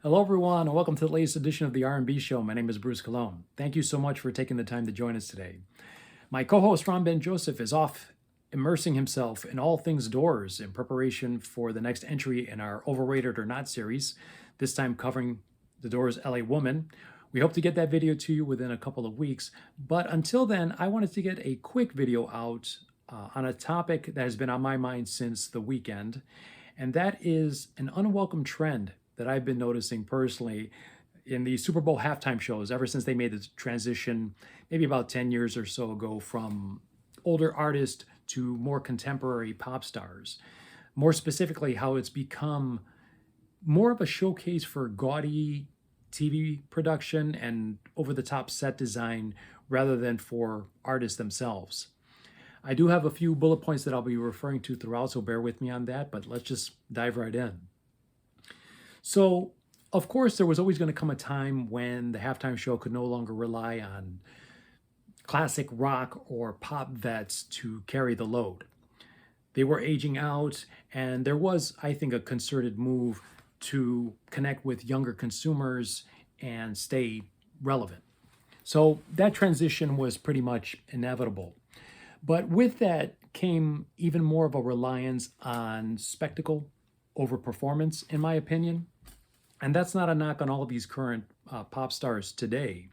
Hello, everyone, and welcome to the latest edition of the R&B Show. My name is Bruce Cologne. Thank you so much for taking the time to join us today. My co-host Ron Ben Joseph is off immersing himself in all things doors in preparation for the next entry in our Overrated or Not series, this time covering the Doors' LA Woman. We hope to get that video to you within a couple of weeks, but until then, I wanted to get a quick video out on a topic that has been on my mind since the weekend, and that is an unwelcome trend that I've been noticing personally in the Super Bowl halftime shows ever since they made the transition, maybe about 10 years or so ago, from older artists to more contemporary pop stars. More specifically, how it's become more of a showcase for gaudy TV production and over the top set design rather than for artists themselves. I do have a few bullet points that I'll be referring to throughout, so bear with me on that, but let's just dive right in. So, of course, there was always going to come a time when the halftime show could no longer rely on classic rock or pop vets to carry the load. They were aging out, and there was, I think, a concerted move to connect with younger consumers and stay relevant. So that transition was pretty much inevitable. But with that came even more of a reliance on spectacle over performance, in my opinion. And that's not a knock on all of these current pop stars today.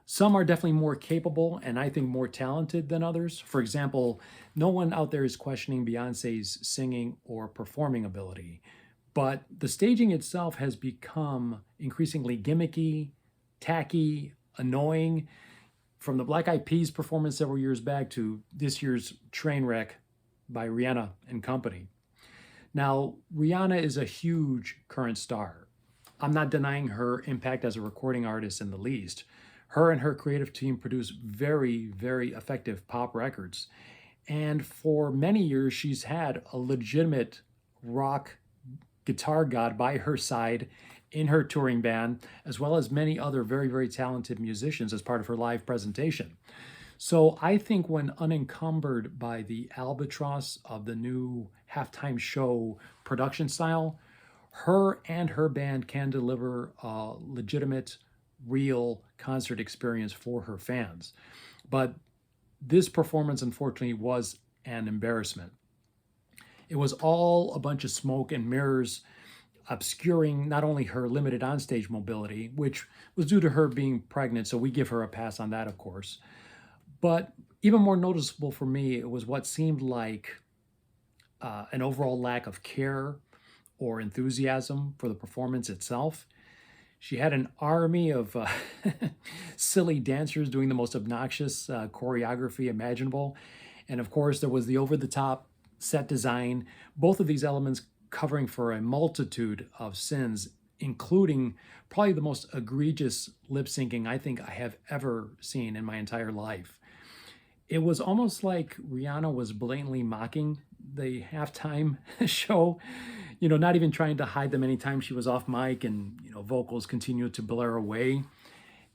Some are definitely more capable and I think more talented than others. For example, no one out there is questioning Beyonce's singing or performing ability, but the staging itself has become increasingly gimmicky, tacky, annoying, from the Black Eyed Peas performance several years back to this year's train wreck by Rihanna and company. Now, Rihanna is a huge current star. I'm not denying her impact as a recording artist in the least. Her and her creative team produce very, very effective pop records. And for many years, she's had a legitimate rock guitar god by her side in her touring band, as well as many other very, very talented musicians as part of her live presentation. So I think when unencumbered by the albatross of the new halftime show production style, her and her band can deliver a legitimate, real concert experience for her fans. But this performance, unfortunately, was an embarrassment. It was all a bunch of smoke and mirrors, obscuring not only her limited onstage mobility, which was due to her being pregnant, so we give her a pass on that, of course. But even more noticeable for me, it was what seemed like an overall lack of care or enthusiasm for the performance itself. She had an army of silly dancers doing the most obnoxious choreography imaginable. And of course, there was the over the top set design, both of these elements covering for a multitude of sins, including probably the most egregious lip syncing I think I have ever seen in my entire life. It was almost like Rihanna was blatantly mocking the halftime show, not even trying to hide them anytime she was off mic and, vocals continued to blur away.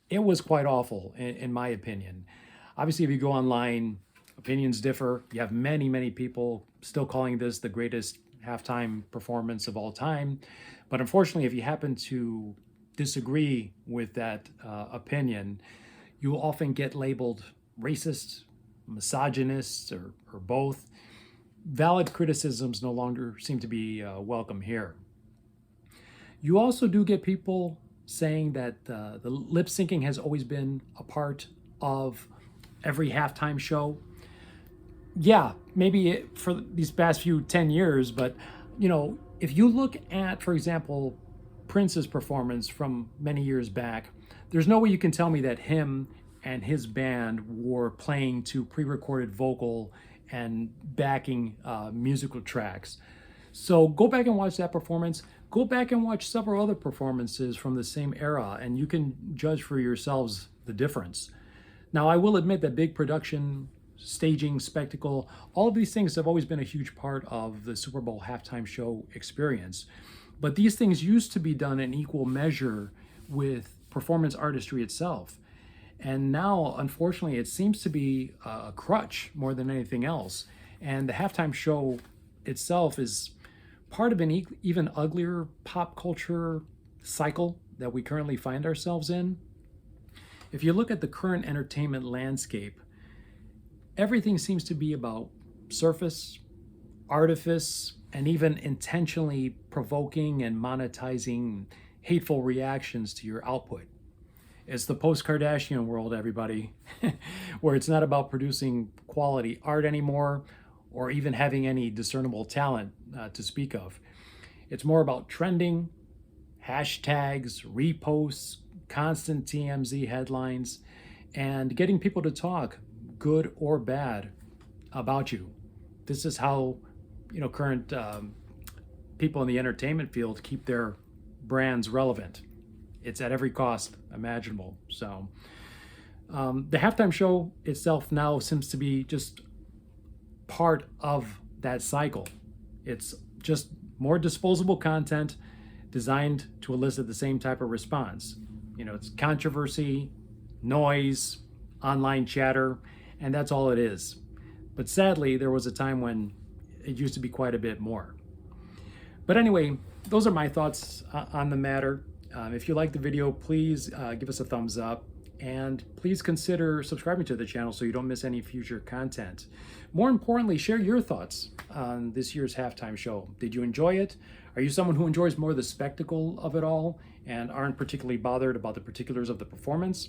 It was quite awful, in my opinion. Obviously, if you go online, opinions differ. You have many, many people still calling this the greatest halftime performance of all time. But unfortunately, if you happen to disagree with that opinion, you will often get labeled racist, misogynist, or both. Valid criticisms no longer seem to be welcome here. You also do get people saying that the lip syncing has always been a part of every halftime show. Yeah, maybe for these past 10 years, but if you look at, for example, Prince's performance from many years back, there's no way you can tell me that him and his band were playing to pre-recorded vocal and backing musical tracks. So go back and watch that performance. Go back and watch several other performances from the same era, and you can judge for yourselves the difference. Now, I will admit that big production, staging, spectacle, all of these things have always been a huge part of the Super Bowl halftime show experience. But these things used to be done in equal measure with performance artistry itself. And now, unfortunately, it seems to be a crutch more than anything else. And the halftime show itself is part of an even uglier pop culture cycle that we currently find ourselves in. If you look at the current entertainment landscape, everything seems to be about surface, artifice, and even intentionally provoking and monetizing hateful reactions to your output. It's the post-Kardashian world, everybody, where it's not about producing quality art anymore or even having any discernible talent to speak of. It's more about trending, hashtags, reposts, constant TMZ headlines, and getting people to talk, good or bad, about you. This is how current people in the entertainment field keep their brands relevant. It's at every cost imaginable. So the halftime show itself now seems to be just part of that cycle. It's just more disposable content designed to elicit the same type of response. It's controversy, noise, online chatter, and that's all it is. But sadly, there was a time when it used to be quite a bit more. But anyway, those are my thoughts on the matter. If you like the video, please give us a thumbs up, and please consider subscribing to the channel so you don't miss any future content. More importantly, share your thoughts on this year's halftime show. Did you enjoy it? Are you someone who enjoys more the spectacle of it all and aren't particularly bothered about the particulars of the performance?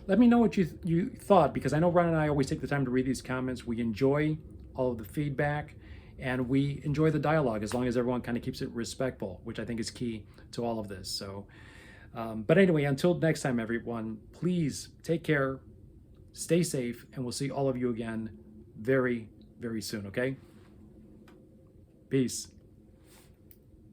Let me know what you thought, because I know Ron and I always take the time to read these comments. We enjoy all of the feedback, and we enjoy the dialogue as long as everyone kind of keeps it respectful, which I think is key to all of this. So, but anyway, until next time, everyone, please take care, stay safe, and we'll see all of you again very, very soon, okay? Peace.